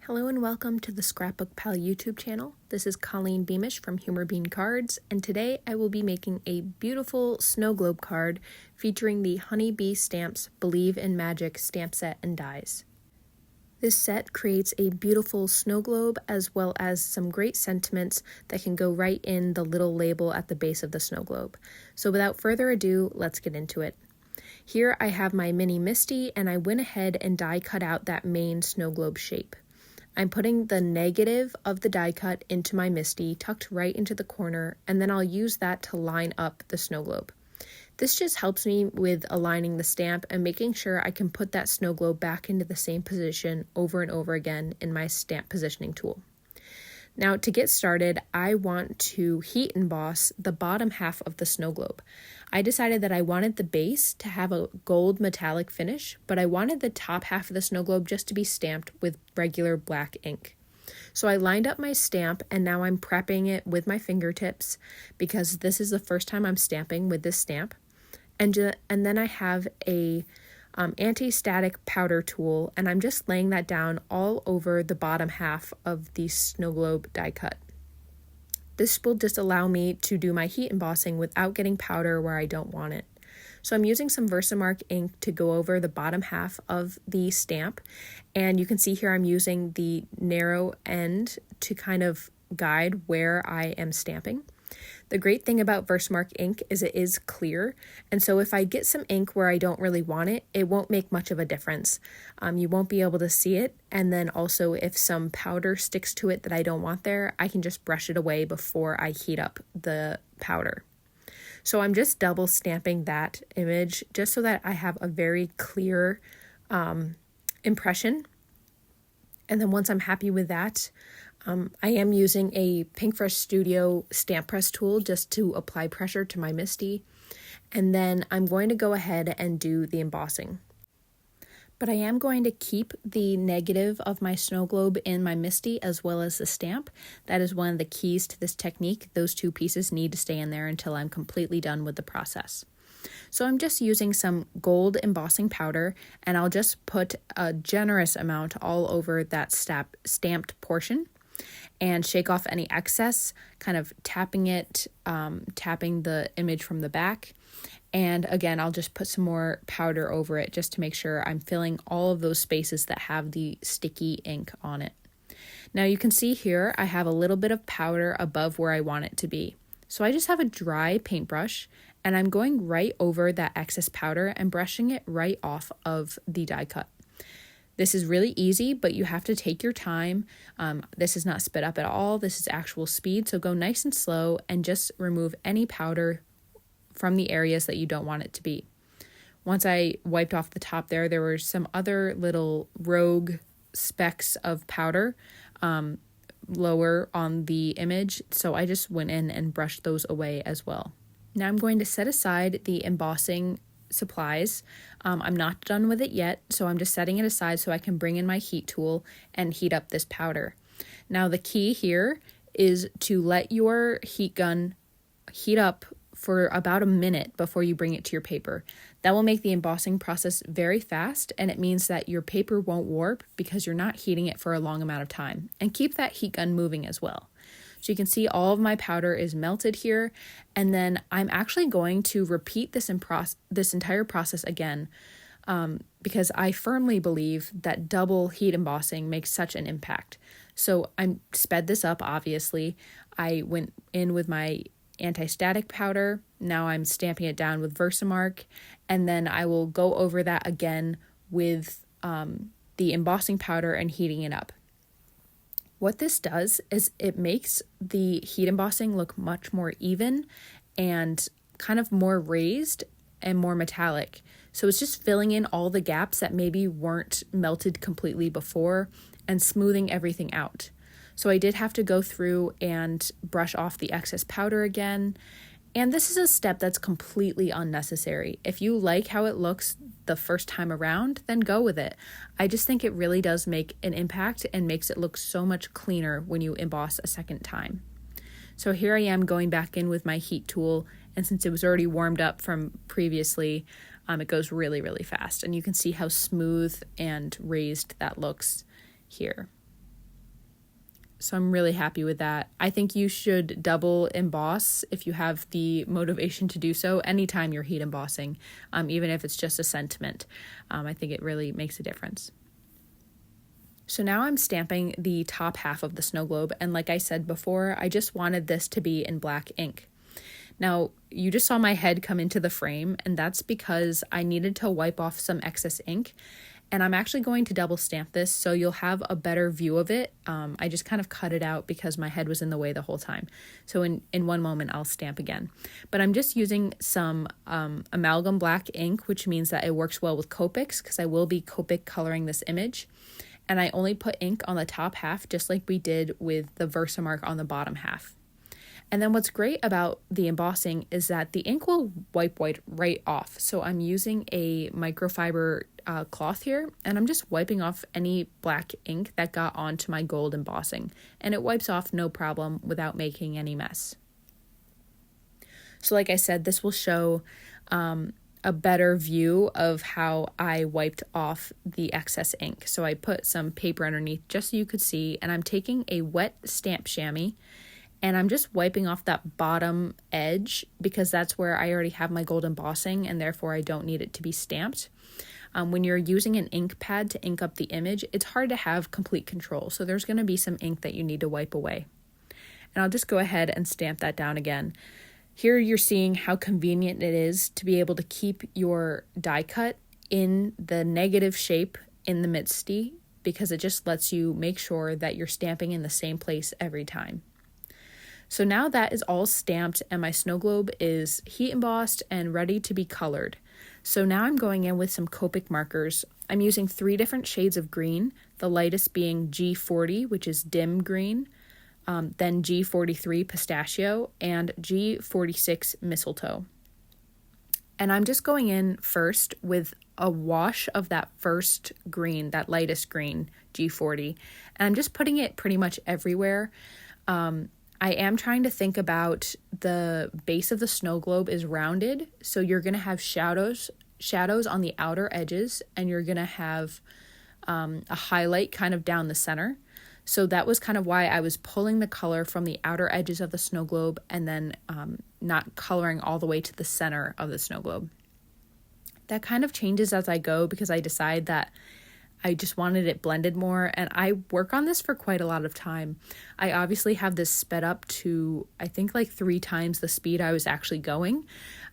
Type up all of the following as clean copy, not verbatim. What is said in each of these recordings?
Hello and welcome to the ScrapbookPal YouTube channel. This is Colleen Beamish from Humor Bean Cards, and today I will be making a beautiful snow globe card featuring the Honey Bee Stamps Believe in Magic stamp set and dies. This set creates a beautiful snow globe as well as some great sentiments that can go right in the little label at the base of the snow globe. So without further ado, let's get into it. Here I have my mini MISTI, and I went ahead and die cut out that main snow globe shape. I'm putting the negative of the die cut into my MISTI, tucked right into the corner, and then I'll use that to line up the snow globe. This just helps me with aligning the stamp and making sure I can put that snow globe back into the same position over and over again in my stamp positioning tool. Now, to get started, I want to heat emboss the bottom half of the snow globe. I decided that I wanted the base to have a gold metallic finish, but I wanted the top half of the snow globe just to be stamped with regular black ink. So I lined up my stamp, and now I'm prepping it with my fingertips because this is the first time I'm stamping with this stamp. And then I have a anti-static powder tool, and I'm just laying that down all over the bottom half of the snow globe die cut. This will just allow me to do my heat embossing without getting powder where I don't want it. So I'm using some VersaMark ink to go over the bottom half of the stamp, and you can see here I'm using the narrow end to kind of guide where I am stamping. The great thing about VersaMark ink is it is clear, and so if I get some ink where I don't really want it, it won't make much of a difference. You won't be able to see it, and then also if some powder sticks to it that I don't want there, I can just brush it away before I heat up the powder. So I'm just double stamping that image just so that I have a very clear impression. And then once I'm happy with that, I am using a Pinkfresh Studio stamp press tool just to apply pressure to my MISTI, and then I'm going to go ahead and do the embossing. But I am going to keep the negative of my snow globe in my MISTI as well as the stamp. That is one of the keys to this technique. Those two pieces need to stay in there until I'm completely done with the process. So I'm just using some gold embossing powder, and I'll just put a generous amount all over that stamped portion and shake off any excess, kind of tapping it, tapping the image from the back. And again, I'll just put some more powder over it just to make sure I'm filling all of those spaces that have the sticky ink on it. Now you can see here I have a little bit of powder above where I want it to be. So I just have a dry paintbrush, and I'm going right over that excess powder and brushing it right off of the die cut. This is really easy, but you have to take your time. This is not sped up at all. This is actual speed, so go nice and slow and just remove any powder from the areas that you don't want it to be. Once I wiped off the top there were some other little rogue specks of powder lower on the image, so I just went in and brushed those away as well. Now I'm going to set aside the embossing supplies. I'm not done with it yet, so I'm just setting it aside so I can bring in my heat tool and heat up this powder. Now the key here is to let your heat gun heat up for about a minute before you bring it to your paper. That will make the embossing process very fast, and it means that your paper won't warp because you're not heating it for a long amount of time. And keep that heat gun moving as well. So you can see all of my powder is melted here, and then I'm actually going to repeat this entire process again because I firmly believe that double heat embossing makes such an impact. So I sped this up, obviously. I went in with my anti-static powder. Now I'm stamping it down with VersaMark, and then I will go over that again with the embossing powder and heating it up. What this does is it makes the heat embossing look much more even and kind of more raised and more metallic. So it's just filling in all the gaps that maybe weren't melted completely before and smoothing everything out. So I did have to go through and brush off the excess powder again. And this is a step that's completely unnecessary. If you like how it looks the first time around, then go with it. I just think it really does make an impact and makes it look so much cleaner when you emboss a second time. So here I am going back in with my heat tool, and since it was already warmed up from previously, it goes really, really fast. And you can see how smooth and raised that looks here. So I'm really happy with that. I think you should double emboss if you have the motivation to do so anytime you're heat embossing, even if it's just a sentiment. I think it really makes a difference. So now I'm stamping the top half of the snow globe, and like I said before, I just wanted this to be in black ink. Now, you just saw my head come into the frame, and that's because I needed to wipe off some excess ink. And I'm actually going to double stamp this so you'll have a better view of it. I just kind of cut it out because my head was in the way the whole time. So in one moment, I'll stamp again. But I'm just using some Amalgam black ink, which means that it works well with Copics because I will be Copic coloring this image. And I only put ink on the top half, just like we did with the VersaMark on the bottom half. And then what's great about the embossing is that the ink will wipe right off. So I'm using a microfiber cloth here, and I'm just wiping off any black ink that got onto my gold embossing. And it wipes off no problem without making any mess. So like I said, this will show a better view of how I wiped off the excess ink. So I put some paper underneath just so you could see, and I'm taking a wet stamp chamois, and I'm just wiping off that bottom edge because that's where I already have my gold embossing and therefore I don't need it to be stamped. When you're using an ink pad to ink up the image, it's hard to have complete control. So there's going to be some ink that you need to wipe away. And I'll just go ahead and stamp that down again. Here you're seeing how convenient it is to be able to keep your die cut in the negative shape in the MISTI because it just lets you make sure that you're stamping in the same place every time. So now that is all stamped and my snow globe is heat embossed and ready to be colored. So now I'm going in with some Copic markers. I'm using 3 different shades of green, the lightest being G40, which is dim green, then G43 Pistachio, and G46 Mistletoe. And I'm just going in first with a wash of that first green, that lightest green, G40, and I'm just putting it pretty much everywhere. I am trying to think about the base of the snow globe is rounded, so you're going to have shadows on the outer edges, and you're going to have a highlight kind of down the center. So that was kind of why I was pulling the color from the outer edges of the snow globe and then not coloring all the way to the center of the snow globe. That kind of changes as I go because I decide that I just wanted it blended more, and I work on this for quite a lot of time. I obviously have this sped up to, I think, like 3 times the speed I was actually going.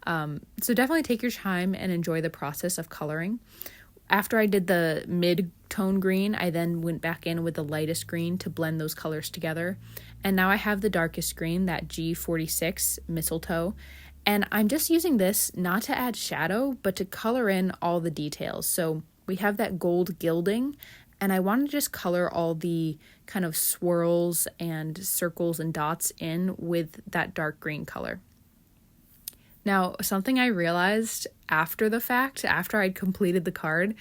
So definitely take your time and enjoy the process of coloring. After I did the mid-tone green, I then went back in with the lightest green to blend those colors together. And now I have the darkest green, that G46 Mistletoe. And I'm just using this not to add shadow, but to color in all the details. So we have that gold gilding, and I want to just color all the kind of swirls and circles and dots in with that dark green color. Now, something I realized after the fact, after I'd completed the card,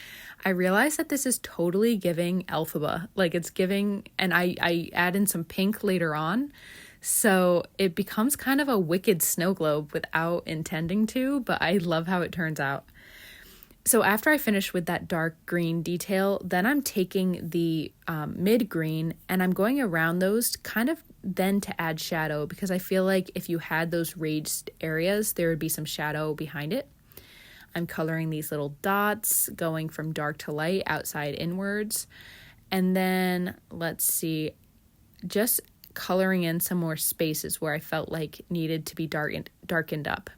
I realized that this is totally giving Elphaba. Like it's giving, and I add in some pink later on. So it becomes kind of a wicked snow globe without intending to, but I love how it turns out. So after I finish with that dark green detail, then I'm taking the mid green and I'm going around those kind of then to add shadow, because I feel like if you had those raised areas, there would be some shadow behind it. I'm coloring these little dots going from dark to light, outside inwards. And then let's see, just coloring in some more spaces where I felt like needed to be darkened up.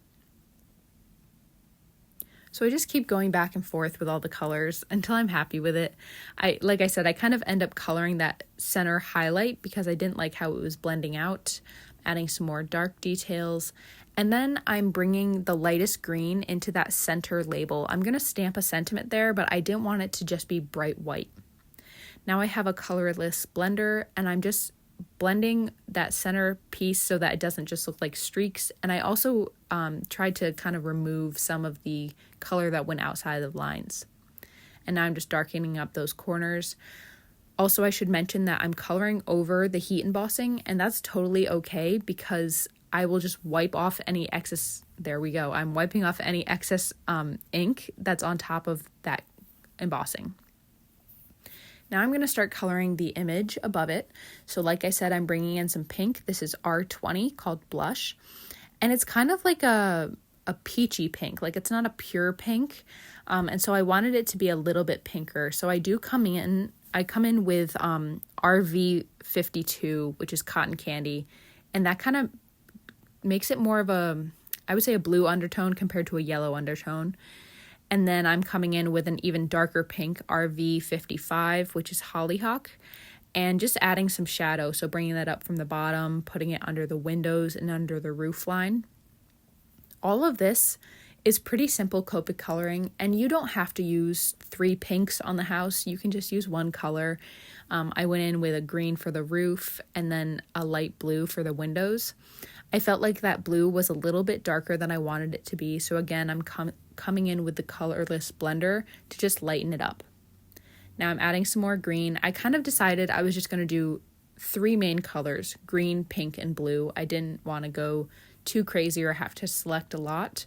So I just keep going back and forth with all the colors until I'm happy with it. Like I said, I kind of end up coloring that center highlight because I didn't like how it was blending out, adding some more dark details. And then I'm bringing the lightest green into that center label. I'm going to stamp a sentiment there, but I didn't want it to just be bright white. Now I have a colorless blender and I'm just blending that center piece so that it doesn't just look like streaks. And I also tried to kind of remove some of the color that went outside of the lines. And now I'm just darkening up those corners. Also, I should mention that I'm coloring over the heat embossing, and that's totally okay because I will just wipe off any excess. There we go. I'm wiping off any excess ink that's on top of that embossing. Now I'm going to start coloring the image above it. So like I said, I'm bringing in some pink. This is R20 called Blush. And it's kind of like a peachy pink. Like it's not a pure pink. And so I wanted it to be a little bit pinker. So I come in with RV52, which is Cotton Candy. And that kind of makes it more of I would say a blue undertone compared to a yellow undertone. And then I'm coming in with an even darker pink, RV55, which is Hollyhock, and just adding some shadow. So bringing that up from the bottom, putting it under the windows and under the roof line. All of this is pretty simple Copic coloring, and you don't have to use 3 pinks on the house. You can just use one color. I went in with a green for the roof and then a light blue for the windows. I felt like that blue was a little bit darker than I wanted it to be. So again, I'm coming in with the Colorless blender to just lighten it up. Now I'm adding some more green. I kind of decided I was just going to do 3 main colors, green, pink, and blue. I didn't want to go too crazy or have to select a lot.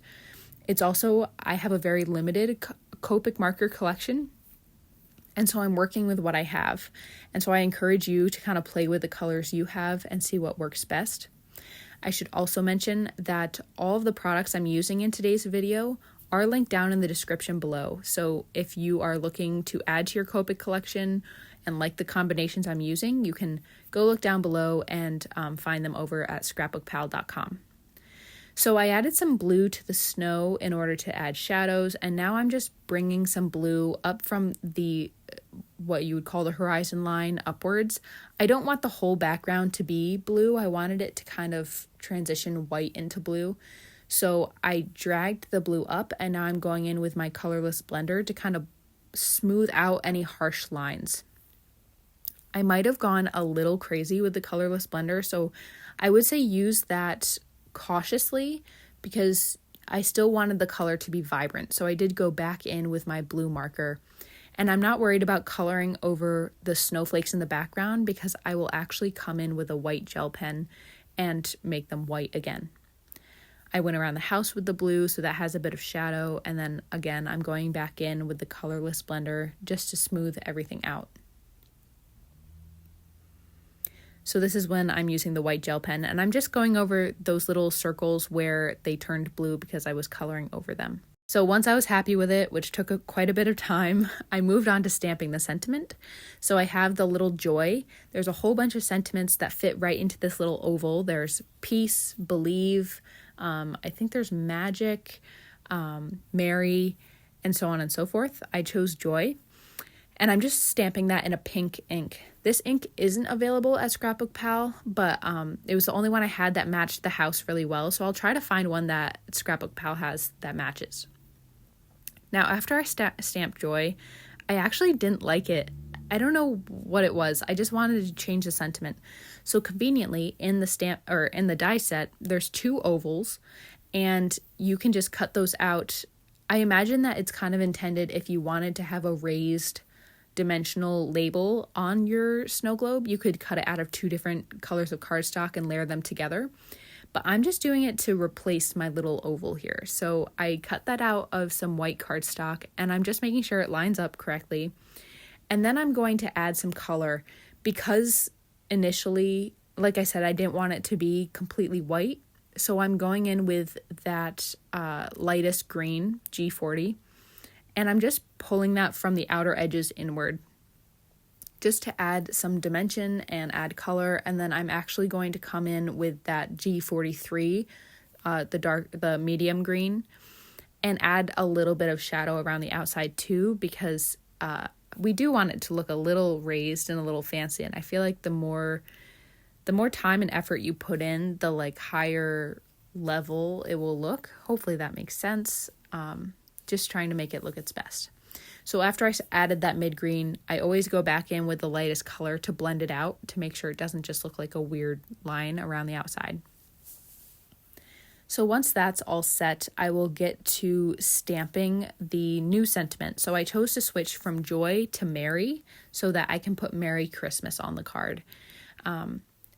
It's also, I have a very limited Copic marker collection. And so I'm working with what I have. And so I encourage you to kind of play with the colors you have and see what works best. I should also mention that all of the products I'm using in today's video are linked down in the description below. So if you are looking to add to your Copic collection and like the combinations I'm using, you can go look down below and find them over at ScrapbookPal.com. So I added some blue to the snow in order to add shadows, and now I'm just bringing some blue up from what you would call the horizon line upwards. I don't want the whole background to be blue. I wanted it to kind of transition white into blue. So I dragged the blue up, and now I'm going in with my Colorless blender to kind of smooth out any harsh lines. I might have gone a little crazy with the Colorless blender, so I would say use that cautiously because I still wanted the color to be vibrant. So I did go back in with my blue marker, and I'm not worried about coloring over the snowflakes in the background because I will actually come in with a white gel pen and make them white again. I went around the house with the blue, so that has a bit of shadow, and then again I'm going back in with the Colorless blender just to smooth everything out. So this is when I'm using the white gel pen, and I'm just going over those little circles where they turned blue because I was coloring over them. So once I was happy with it, which took quite a bit of time, I moved on to stamping the sentiment. So I have the little joy. There's a whole bunch of sentiments that fit right into this little oval. There's peace, believe, I think there's magic, merry, and so on and so forth. I chose joy. And I'm just stamping that in a pink ink. This ink isn't available at ScrapbookPal, but it was the only one I had that matched the house really well. So I'll try to find one that ScrapbookPal has that matches. Now, after I stamped Joy, I actually didn't like it. I don't know what it was. I just wanted to change the sentiment. So conveniently, in the die set, there's 2 ovals, and you can just cut those out. I imagine that it's kind of intended if you wanted to have a raised dimensional label on your snow globe, you could cut it out of 2 different colors of cardstock and layer them together. But I'm just doing it to replace my little oval here. So I cut that out of some white cardstock, and I'm just making sure it lines up correctly. And then I'm going to add some color because initially, like I said, I didn't want it to be completely white. So I'm going in with that lightest green, G40. And I'm just pulling that from the outer edges inward just to add some dimension and add color. And then I'm actually going to come in with that G43, the medium green, and add a little bit of shadow around the outside too, because we do want it to look a little raised and a little fancy. And I feel like the more time and effort you put in, the higher level it will look. Hopefully that makes sense. Just trying to make it look its best. So after I added that mid-green, I always go back in with the lightest color to blend it out to make sure it doesn't just look like a weird line around the outside. So once that's all set, I will get to stamping the new sentiment. So I chose to switch from Joy to Merry so that I can put Merry Christmas on the card.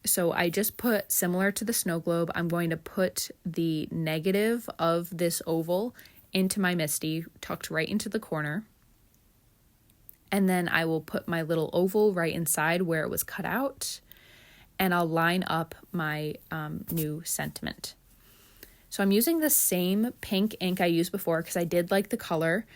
So I just put, similar to the snow globe, I'm going to put the negative of this oval into my MISTI, tucked right into the corner. and then I will put my little oval right inside where it was cut out, and I'll line up my new sentiment. So I'm using the same pink ink I used before because I did like the color.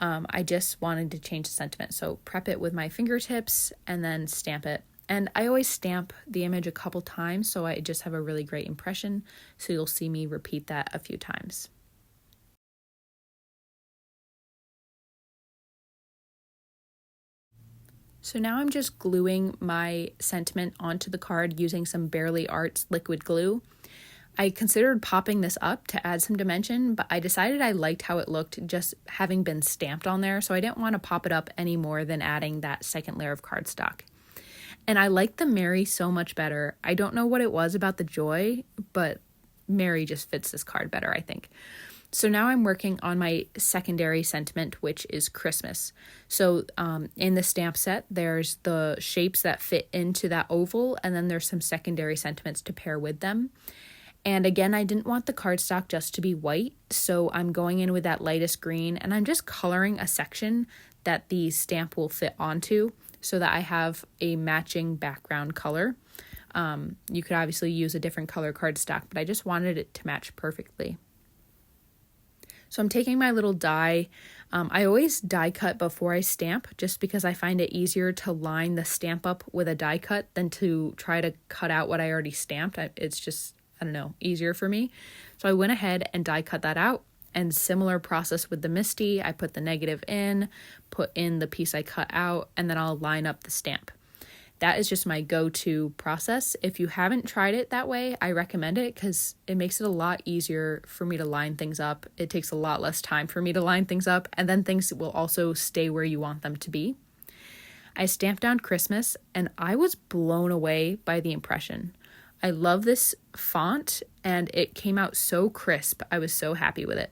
I just wanted to change the sentiment. So prep it with my fingertips and then stamp it. And I always stamp the image a couple times so I just have a really great impression. So you'll see me repeat that a few times. So now I'm just gluing my sentiment onto the card using some Barely Arts liquid glue. I considered popping this up to add some dimension, but I decided I liked how it looked just having been stamped on there, so I didn't want to pop it up any more than adding that second layer of cardstock. And I like the Mary so much better. I don't know what it was about the joy, but Mary just fits this card better, I think. So now I'm working on my secondary sentiment, which is Christmas. So in the stamp set, there's the shapes that fit into that oval, and then there's some secondary sentiments to pair with them. And again, I didn't want the cardstock just to be white, so I'm going in with that lightest green, and I'm just coloring a section that the stamp will fit onto so that I have a matching background color. You could obviously use a different color cardstock, but I just wanted it to match perfectly. So I'm taking my little die. I always die cut before I stamp just because I find it easier to line the stamp up with a die cut than to try to cut out what I already stamped. It's just, I don't know, easier for me. So I went ahead and die cut that out. And similar process with the MISTI. I put the negative in, put in the piece I cut out, and then I'll line up the stamp. That is just my go-to process. If you haven't tried it that way, I recommend it because it makes it a lot easier for me to line things up. It takes a lot less time for me to line things up, and then things will also stay where you want them to be. I stamped down Christmas, and I was blown away by the impression. I love this font, and it came out so crisp. I was so happy with it.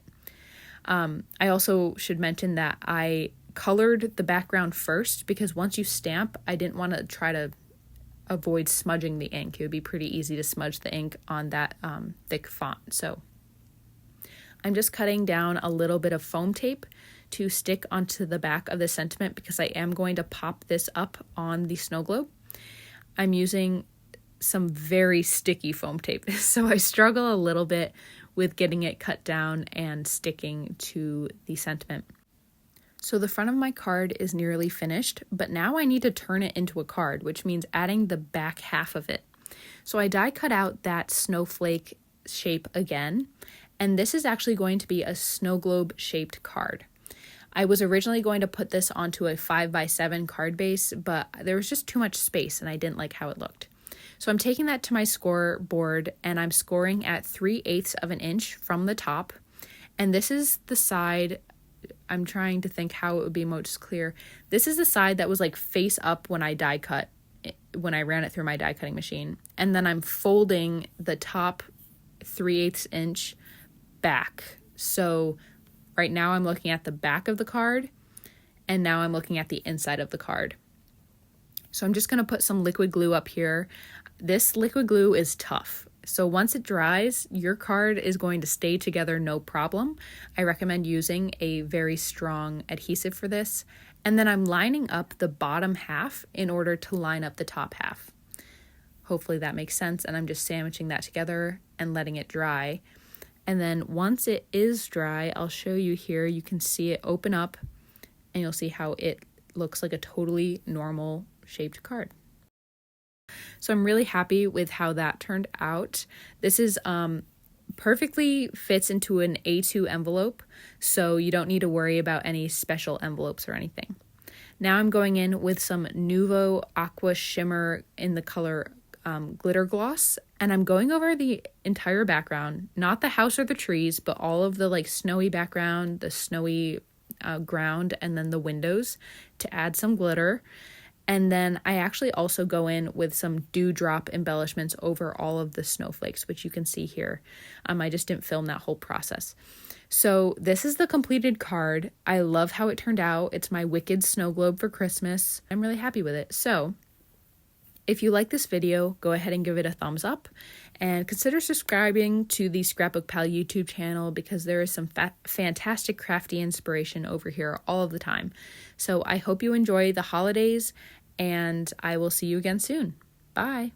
I also should mention that I colored the background first because once you stamp, I didn't want to try to avoid smudging the ink. It would be pretty easy to smudge the ink on that thick font. So I'm just cutting down a little bit of foam tape to stick onto the back of the sentiment because I am going to pop this up on the snow globe. I'm using some very sticky foam tape, so I struggle a little bit with getting it cut down and sticking to the sentiment. So the front of my card is nearly finished, but now I need to turn it into a card, which means adding the back half of it. So I die cut out that snowflake shape again, and this is actually going to be a snow globe shaped card. I was originally going to put this onto a 5x7 card base, but there was just too much space and I didn't like how it looked. So I'm taking that to my score board and I'm scoring at 3/8 of an inch from the top. And this is the side, I'm trying to think how it would be most clear. This is the side that was like face up when I die cut, when I ran it through my die cutting machine. And then I'm folding the top 3/8 inch back. So right now I'm looking at the back of the card and now I'm looking at the inside of the card. So I'm just going to put some liquid glue up here. This liquid glue is tough. So once it dries, your card is going to stay together no problem. I recommend using a very strong adhesive for this. And then I'm lining up the bottom half in order to line up the top half. Hopefully that makes sense. And I'm just sandwiching that together and letting it dry. And then once it is dry, I'll show you here. You can see it open up and you'll see how it looks like a totally normal shaped card. So I'm really happy with how that turned out. This is perfectly fits into an A2 envelope, so you don't need to worry about any special envelopes or anything. Now I'm going in with some Nuvo Aqua Shimmer in the color Glitter Gloss, and I'm going over the entire background, not the house or the trees, but all of the like snowy background, the snowy ground, and then the windows to add some glitter. And then I actually also go in with some dewdrop embellishments over all of the snowflakes, which you can see here. I just didn't film that whole process. So this is the completed card. I love how it turned out. It's my Wicked snow globe for Christmas. I'm really happy with it. So If you like this video, go ahead and give it a thumbs up and consider subscribing to the ScrapbookPal YouTube channel because there is some fantastic crafty inspiration over here all of the time. So I hope you enjoy the holidays and I will see you again soon. Bye.